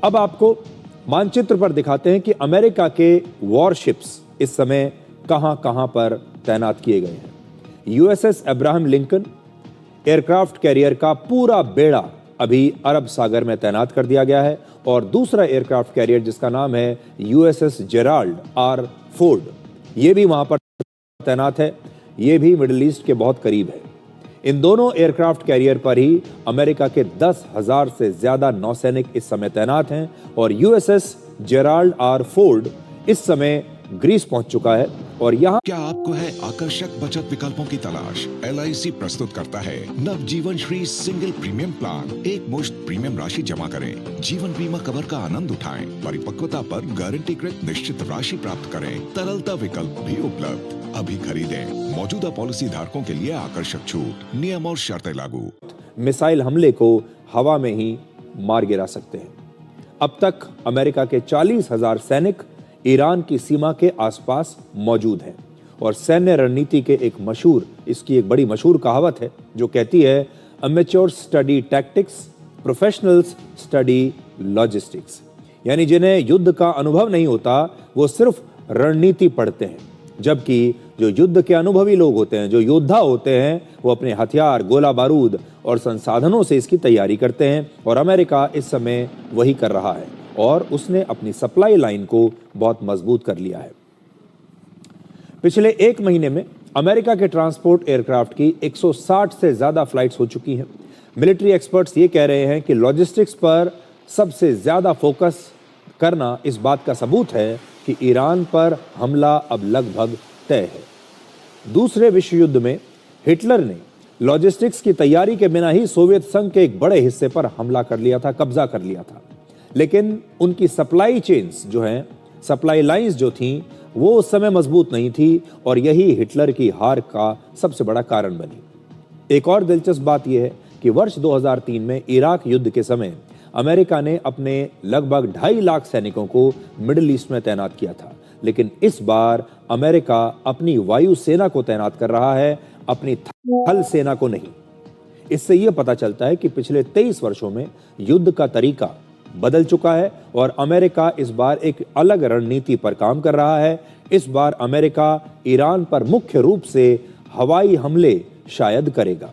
अब आपको मानचित्र पर दिखाते हैं कि अमेरिका के वॉरशिप्स इस समय कहां पर तैनात किए गए हैं। USS Abraham Lincoln aircraft carrier का पूरा बेड़ा अभी अरब सागर में तैनात कर दिया गया है और दूसरा एयरक्राफ्ट कैरियर जिसका नाम है यूएसएस जेराल्ड आर फोर्ड, ये भी वहां पर तैनात है। ये भी मिडिल ईस्ट के बहुत करीब है। इन दोनों एयरक्राफ्ट कैरियर पर ही अमेरिका के 10,000 से ज्यादा नौसैनिक इस समय तैनात हैं और यूएसएस जेराल्ड आर फोर्ड इस समय ग्रीस पहुंच चुका है और यहां क्या आपको है आकर्षक बचत विकल्पों की तलाश? LIC प्रस्तुत करता है नवजीवन श्री सिंगल प्रीमियम प्लान। एक मुश्त प्रीमियम राशि जमा करें, जीवन बीमा कवर का आनंद उठाएं, परिपक्वता पर गारंटीकृत निश्चित राशि प्राप्त करें, तरलता विकल्प भी उपलब्ध। अभी खरीदें। मौजूदा पॉलिसी धारकों के लिए आकर्षक छूट, नियम और शर्तें लागू। मिसाइल हमले को हवा में ही मार गिरा सकते हैं। अब तक अमेरिका के 40,000 सैनिक ईरान की सीमा के आसपास मौजूद हैं और सैन्य रणनीति के इसकी एक बड़ी मशहूर कहावत है जो कहती है amateurs study tactics, professionals study logistics. यानी जिन्हें युद्ध का अनुभव नहीं होता वो सिर्फ रणनीति पढ़ते हैं, जबकि जो युद्ध के अनुभवी लोग होते हैं, जो योद्धा होते हैं, वो अपने हथियार, गोला बारूद और संसाधनों से इसकी तैयारी करते हैं और अमेरिका इस समय वही कर रहा है और उसने अपनी सप्लाई लाइन को बहुत मजबूत कर लिया है। पिछले एक महीने में अमेरिका के ट्रांसपोर्ट एयरक्राफ्ट की 160 से ज्यादा फ्लाइट्स हो चुकी हैं। मिलिट्री एक्सपर्ट्स ये कह रहे हैं कि लॉजिस्टिक्स पर सबसे ज्यादा फोकस करना इस बात का सबूत है कि ईरान पर हमला अब लगभग तय है। दूसरे विश्व युद्ध में हिटलर ने लॉजिस्टिक्स की तैयारी के बिना ही सोवियत संघ के एक बड़े हिस्से पर हमला कर लिया था, कब्जा कर लिया था, लेकिन उनकी सप्लाई चेन्स जो हैं, सप्लाई लाइंस जो थीं, वो उस समय मजबूत नहीं थी और यही हिटलर की हार का सबसे बड़ा कारण बनी। एक और दिलचस्प बात यह है कि वर्ष 2003 में इराक युद्ध के समय अमेरिका ने अपने लगभग 2.5 लाख सैनिकों को मिडिल ईस्ट में तैनात किया था, लेकिन इस बार अमेरिका अपनी वायु सेना को तैनात कर रहा है, अपनी थल सेना को नहीं। इससे यह पता चलता है कि पिछले 23 वर्षों में युद्ध का तरीका बदल चुका है और अमेरिका इस बार एक अलग रणनीति पर काम कर रहा है। इस बार अमेरिका ईरान पर मुख्य रूप से हवाई हमले शायद करेगा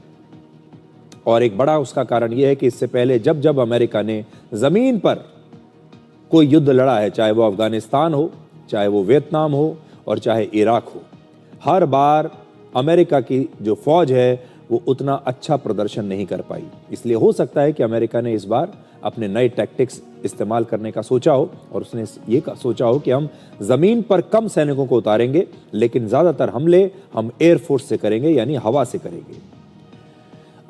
और एक बड़ा उसका कारण यह है कि इससे पहले जब अमेरिका ने जमीन पर कोई युद्ध लड़ा है, चाहे वो अफगानिस्तान हो, चाहे वो वियतनाम हो और चाहे इराक हो, हर बार अमेरिका की जो फौज है वो उतना अच्छा प्रदर्शन नहीं कर पाई। इसलिए हो सकता है कि अमेरिका ने इस बार अपने नए टैक्टिक्स इस्तेमाल करने का सोचा हो और उसने ये सोचा हो कि हम जमीन पर कम सैनिकों को उतारेंगे, लेकिन ज्यादातर हमले हम एयरफोर्स से करेंगे, यानी हवा से करेंगे।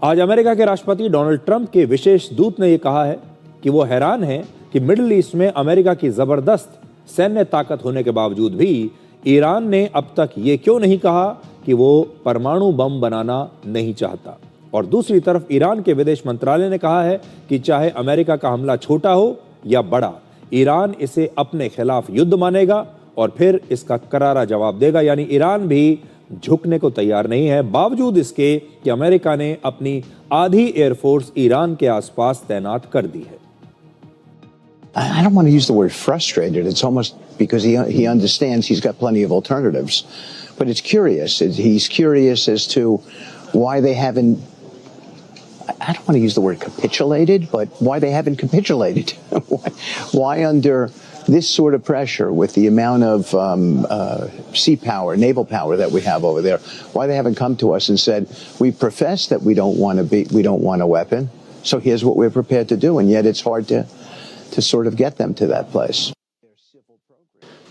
आज अमेरिका के राष्ट्रपति डोनाल्ड ट्रंप के विशेष दूत ने यह कहा है कि वो हैरान हैं कि मिडिल ईस्ट में अमेरिका की जबरदस्त सैन्य ताकत होने के बावजूद भी ईरान ने अब तक ये क्यों नहीं कहा कि वो परमाणु बम बनाना नहीं चाहता। और दूसरी तरफ ईरान के विदेश मंत्रालय ने कहा है कि चाहे अमेरिका का हमला छोटा हो या बड़ा, ईरान इसे अपने खिलाफ युद्ध मानेगा और फिर इसका करारा जवाब देगा। यानी ईरान भी झुकने को तैयार नहीं है, बावजूद इसके कि अमेरिका ने अपनी आधी एयरफोर्स ईरान के आसपास तैनात कर दी है। I don't want to use the word frustrated. It's almost because he understands he's got plenty of alternatives. But it's curious. He's curious as to why they haven't, I don't want to use the word capitulated, but why they haven't capitulated. Why under this sort of pressure with the amount of sea power, naval power that we have over there, why they haven't come to us and said, we profess that we don't want a weapon, so here's what we're prepared to do, and yet it's hard to sort of get them to that place.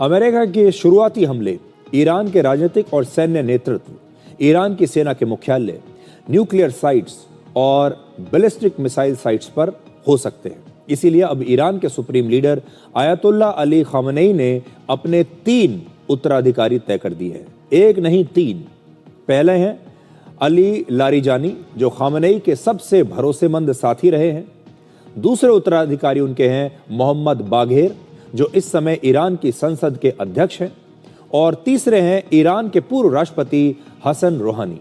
America के शुरुआती हमले, Iran के राजनीतिक और सैन्य नेतृत्व, Iran की सेना के मुख्यालय, न्यूक्लियर साइट्स और बैलिस्टिक मिसाइल साइट्स पर हो सकते हैं। इसीलिए अब ईरान के supreme leader Ayatollah Ali Khamenei ने अपने 3 उत्तराधिकारी तय कर दिए हैं। एक नहीं 3। पहले हैं अली लारिजानी, जो खामेनी के सबसे भरोसेमंद साथी रहे हैं। दूसरे उत्तराधिकारी उनके हैं मोहम्मद बाघेर, जो इस समय ईरान की संसद के अध्यक्ष हैं। और तीसरे हैं ईरान के पूर्व राष्ट्रपति हसन रूहानी।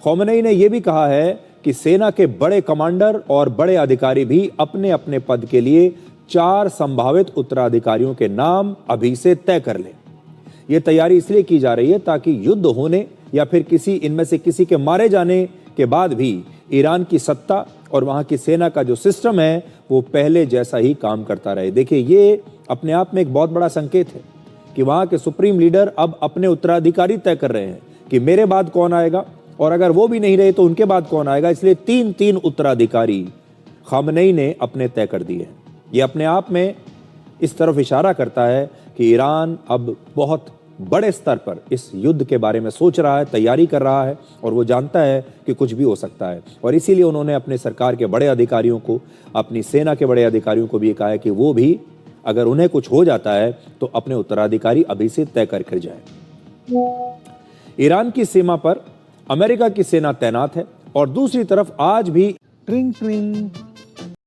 खामेनी ने यह भी कहा है कि सेना के बड़े कमांडर और बड़े अधिकारी भी अपने अपने पद के लिए 4 संभावित उत्तराधिकारियों के नाम अभी से तय कर लें। यह तैयारी इसलिए की जा रही है ताकि युद्ध होने या फिर इनमें से किसी के मारे जाने के बाद भी ईरान की सत्ता और वहां की सेना का जो सिस्टम है वो पहले जैसा ही काम करता रहे। देखिए, ये अपने आप में एक बहुत बड़ा संकेत है कि वहां के सुप्रीम लीडर अब अपने उत्तराधिकारी तय कर रहे हैं कि मेरे बाद कौन आएगा, और अगर वो भी नहीं रहे तो उनके बाद कौन आएगा। इसलिए 3 उत्तराधिकारी खामेनी ने अपने तय कर दिए हैं। ये अपने आप में इस तरफ इशारा करता है कि ईरान अब बहुत बड़े स्तर पर इस युद्ध के बारे में सोच रहा है, तैयारी कर रहा है, और वो जानता है कि कुछ भी हो सकता है। और इसीलिए उन्होंने अपने सरकार के बड़े अधिकारियों को, अपनी सेना के बड़े अधिकारियों को भी ये कहा है कि वो भी अगर उन्हें कुछ हो जाता है तो अपने उत्तराधिकारी अभी से तय कर जाए। ईरान की सीमा पर अमेरिका की सेना तैनात है और दूसरी तरफ आज भी ट्रिंग ट्रिंग